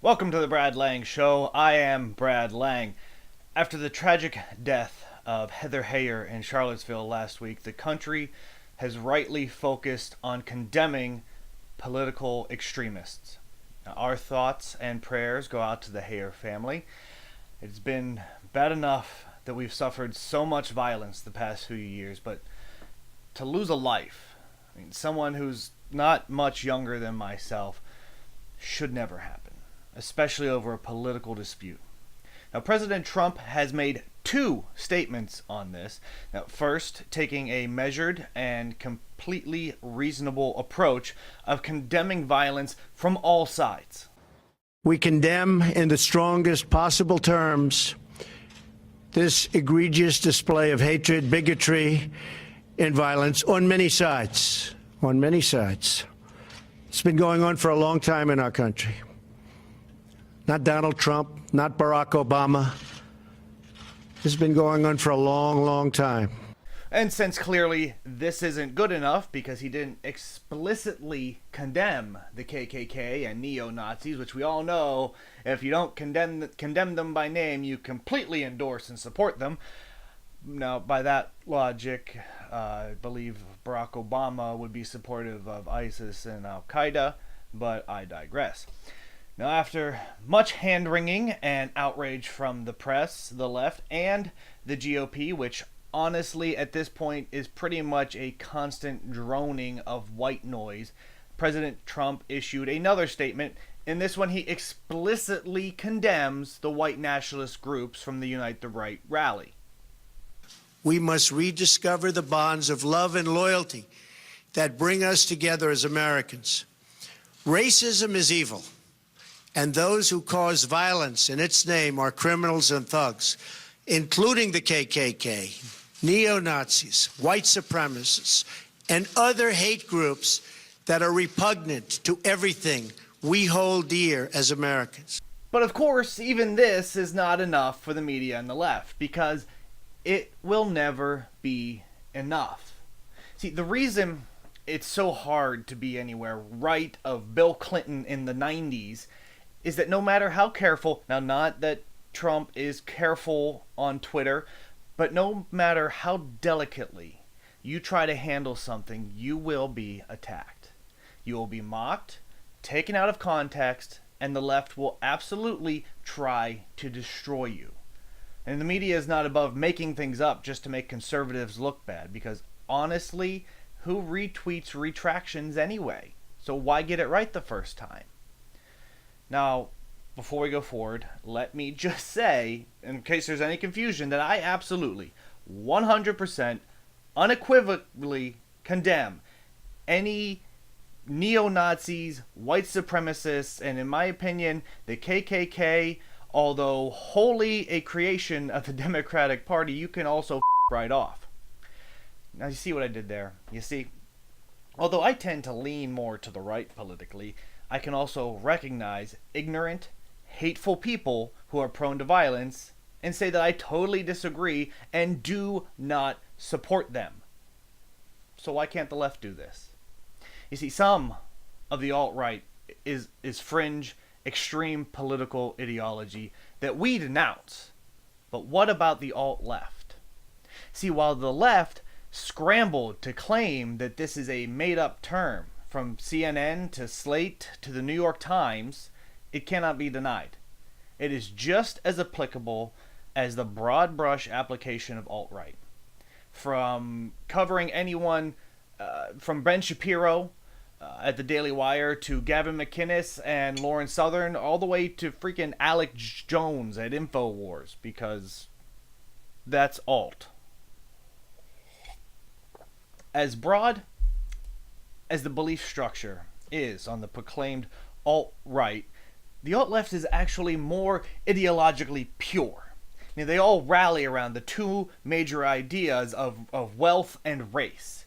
Welcome to the Brad Lang Show. I am Brad Lang. After the tragic death of Heather Heyer in Charlottesville last week, the country has rightly focused on condemning political extremists. Now, our thoughts and prayers go out to the Heyer family. It's been bad enough that we've suffered so much violence the past few years, but to lose a life, someone who's not much younger than myself, should never happen, especially over a political dispute. Now, President Trump has made two statements on this. Now, first, taking a measured and completely reasonable approach of condemning violence from all sides. We condemn in the strongest possible terms this egregious display of hatred, bigotry, and violence on many sides. On many sides. It's been going on for a long time in our country. Not Donald Trump, not Barack Obama. This has been going on for a long, long time. And since clearly this isn't good enough because he didn't explicitly condemn the KKK and neo-Nazis, which we all know, if you don't condemn them by name, you completely endorse and support them. Now, by that logic, I believe Barack Obama would be supportive of ISIS and Al-Qaeda, but I digress. Now, after much hand-wringing and outrage from the press, the left, and the GOP, which honestly at this point is pretty much a constant droning of white noise, President Trump issued another statement. In this one, he explicitly condemns the white nationalist groups from the Unite the Right rally. We must rediscover the bonds of love and loyalty that bring us together as Americans. Racism is evil, and those who cause violence in its name are criminals and thugs, including the KKK, neo-Nazis, white supremacists, and other hate groups that are repugnant to everything we hold dear as Americans. But of course, even this is not enough for the media and the left, because it will never be enough. See, the reason it's so hard to be anywhere right of Bill Clinton in the 90s is that no matter how careful, now not that Trump is careful on Twitter, but no matter how delicately you try to handle something, you will be attacked. You will be mocked, taken out of context, and the left will absolutely try to destroy you. And the media is not above making things up just to make conservatives look bad, because honestly, who retweets retractions anyway? So why get it right the first time? Now, before we go forward, let me just say, in case there's any confusion, that I absolutely, 100%, unequivocally condemn any neo-Nazis, white supremacists, and in my opinion, the KKK, although wholly a creation of the Democratic Party, you can also right off. Now, you see what I did there? You see, although I tend to lean more to the right politically, I can also recognize ignorant, hateful people who are prone to violence and say that I totally disagree and do not support them. So why can't the left do this? You see, some of the alt-right is fringe, extreme political ideology that we denounce. But what about the alt-left? See, while the left scrambled to claim that this is a made-up term, from CNN to Slate to the New York Times, it cannot be denied. It is just as applicable as the broad brush application of alt-right. From covering anyone from Ben Shapiro at the Daily Wire to Gavin McInnes and Lauren Southern, all the way to freaking Alex Jones at InfoWars, because that's alt. As broad as the belief structure is on the proclaimed alt-right, the alt-left is actually more ideologically pure. Now, they all rally around the two major ideas of wealth and race.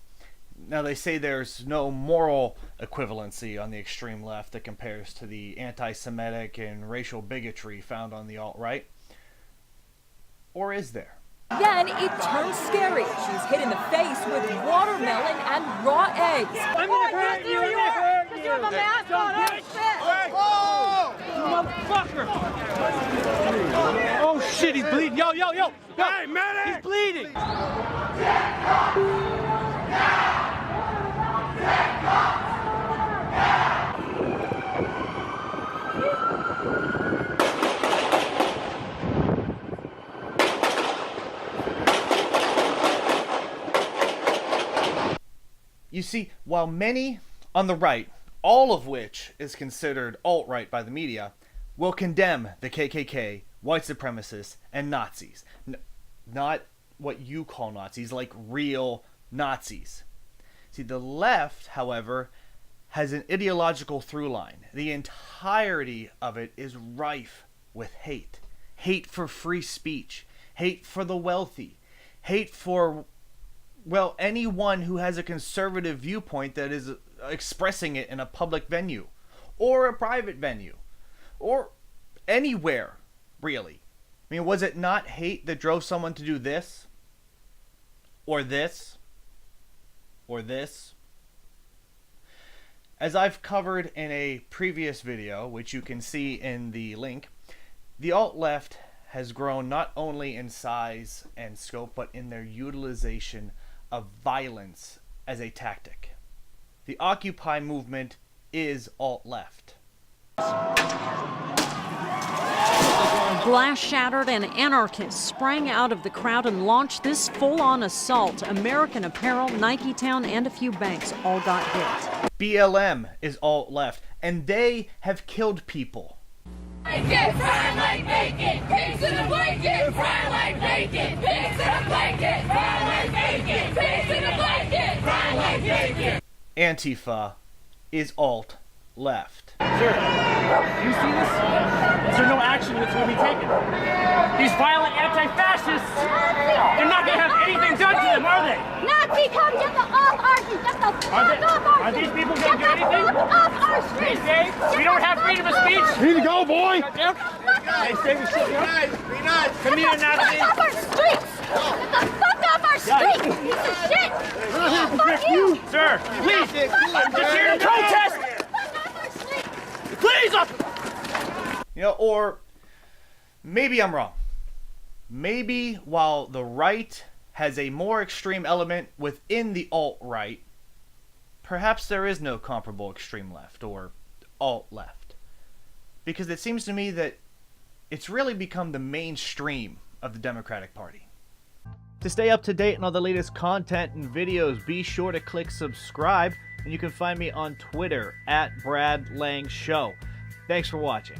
Now, they say there's no moral equivalency on the extreme left that compares to the anti-Semitic and racial bigotry found on the alt-right. Or is there? Then it turns scary. She's hit in the face with watermelon and raw eggs. I'm gonna hurt you! Just have a mask on! motherfucker! Oh shit, he's bleeding. Yo! Hey, medic! He's bleeding! You see, while many on the right, all of which is considered alt-right by the media, will condemn the KKK, white supremacists, and Nazis. Not what you call Nazis, like real Nazis. See, the left, however, has an ideological through line. The entirety of it is rife with hate. Hate for free speech. Hate for the wealthy. Hate for, well, anyone who has a conservative viewpoint that is expressing it in a public venue or a private venue or anywhere, really. I mean, was it not hate that drove someone to do this or this or this? As I've covered in a previous video, which you can see in the link, the alt-left has grown not only in size and scope, but in their utilization of violence as a tactic. The Occupy movement is alt-left. Glass shattered and anarchists sprang out of the crowd and launched this full-on assault. American Apparel, Nike Town, and a few banks all got hit. BLM is alt-left, and they have killed people. Bacon, fry like bacon, pigs in a blanket, fry like bacon, pigs in a blanket, fry like bacon, pigs in a blanket, fry like bacon. Antifa is alt-left. Sir, do you see this? Is there no action that's going to be taken? These violent anti-fascists, they're not going to have anything done to them, are they? Nazi, come get the off our street, get the fuck off our Are these people going to do anything? Get the fuck off our street. They say we don't have freedom of speech. Need to go, boy. They say we should. Be nice. Come here, Get Nazi. off our streets. Get the fuck off our street, piece of shit. Fuck you. Sir, please. I'm just here to protest. Fuck off our street. Please. You know, or maybe I'm wrong. Maybe while the right has a more extreme element within the alt-right, perhaps there is no comparable extreme left or alt-left. Because it seems to me that it's really become the mainstream of the Democratic Party. To stay up to date on all the latest content and videos, be sure to click subscribe, and you can find me on Twitter @BradLangShow. Thanks for watching.